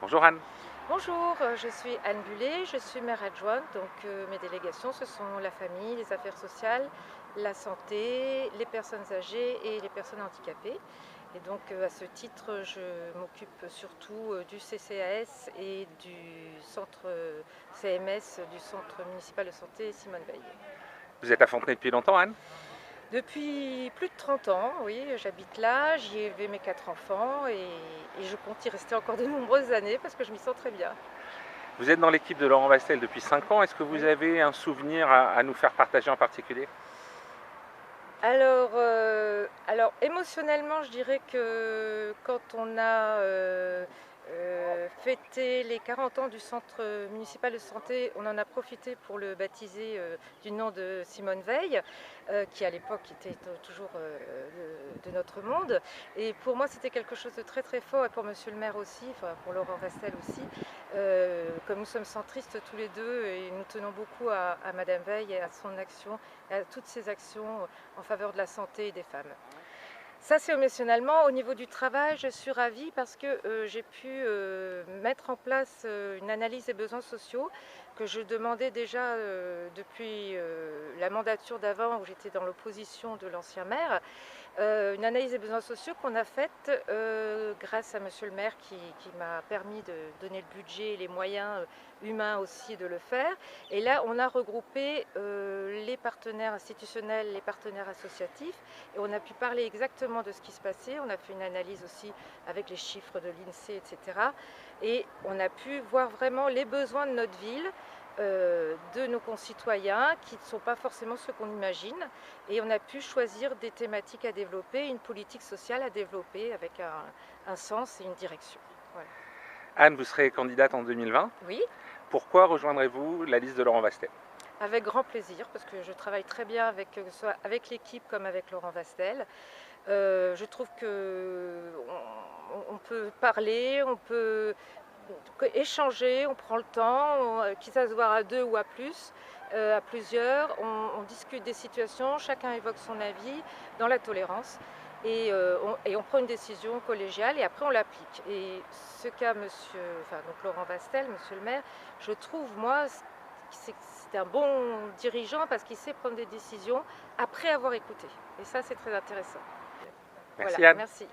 Bonjour Anne. Bonjour, je suis Anne Bullet, je suis maire adjointe, donc mes délégations ce sont la famille, les affaires sociales, la santé, les personnes âgées et les personnes handicapées. Et donc à ce titre, je m'occupe surtout du CCAS et du centre CMS du Centre municipal de santé Simone Veil. Vous êtes à Fontenay depuis longtemps Anne? Depuis plus de 30 ans, oui, j'habite là, j'y ai élevé mes 4 enfants et je compte y rester encore de nombreuses années parce que je m'y sens très bien. Vous êtes dans l'équipe de Laurent Vastel depuis 5 ans. Est-ce que vous Oui. avez un souvenir à nous faire partager en particulier? Alors émotionnellement, je dirais que quand on a fêté les 40 ans du centre municipal de santé, on en a profité pour le baptiser du nom de Simone Veil, qui à l'époque était toujours de notre monde. Et pour moi, c'était quelque chose de très très fort, et pour monsieur le maire aussi, enfin pour Laurent Vastel aussi. Comme nous sommes centristes tous les deux, et nous tenons beaucoup à Madame Veil et à son action, et à toutes ses actions en faveur de la santé et des femmes. Ça, c'est émotionnellement. Au niveau du travail, je suis ravie parce que j'ai pu mettre en place une analyse des besoins sociaux que je demandais déjà depuis la mandature d'avant, où j'étais dans l'opposition de l'ancien maire. Une analyse des besoins sociaux qu'on a faite grâce à monsieur le maire qui m'a permis de donner le budget et les moyens humains aussi de le faire. Et là, on a regroupé les partenaires institutionnels, les partenaires associatifs, et on a pu parler exactement de ce qui se passait. On a fait une analyse aussi avec les chiffres de l'INSEE, etc. Et on a pu voir vraiment les besoins de notre ville, de nos concitoyens, qui ne sont pas forcément ceux qu'on imagine. Et on a pu choisir des thématiques à développer, une politique sociale à développer avec un sens et une direction. Voilà. Anne, vous serez candidate en 2020. Oui, Pourquoi rejoindrez-vous la liste de Laurent Vastel? avec grand plaisir, parce que je travaille très bien avec, que ce soit avec l'équipe comme avec Laurent Vastel. Je trouve qu'on peut parler, on peut échanger, on prend le temps, quitte à se voir à deux ou à plus, à plusieurs, on discute des situations, chacun évoque son avis dans la tolérance, et on prend une décision collégiale et après on l'applique. Et ce qu'a donc Laurent Vastel, monsieur le maire, je trouve moi c'est un bon dirigeant parce qu'il sait prendre des décisions après avoir écouté. Et ça, c'est très intéressant. Merci Voilà, Anne. merci.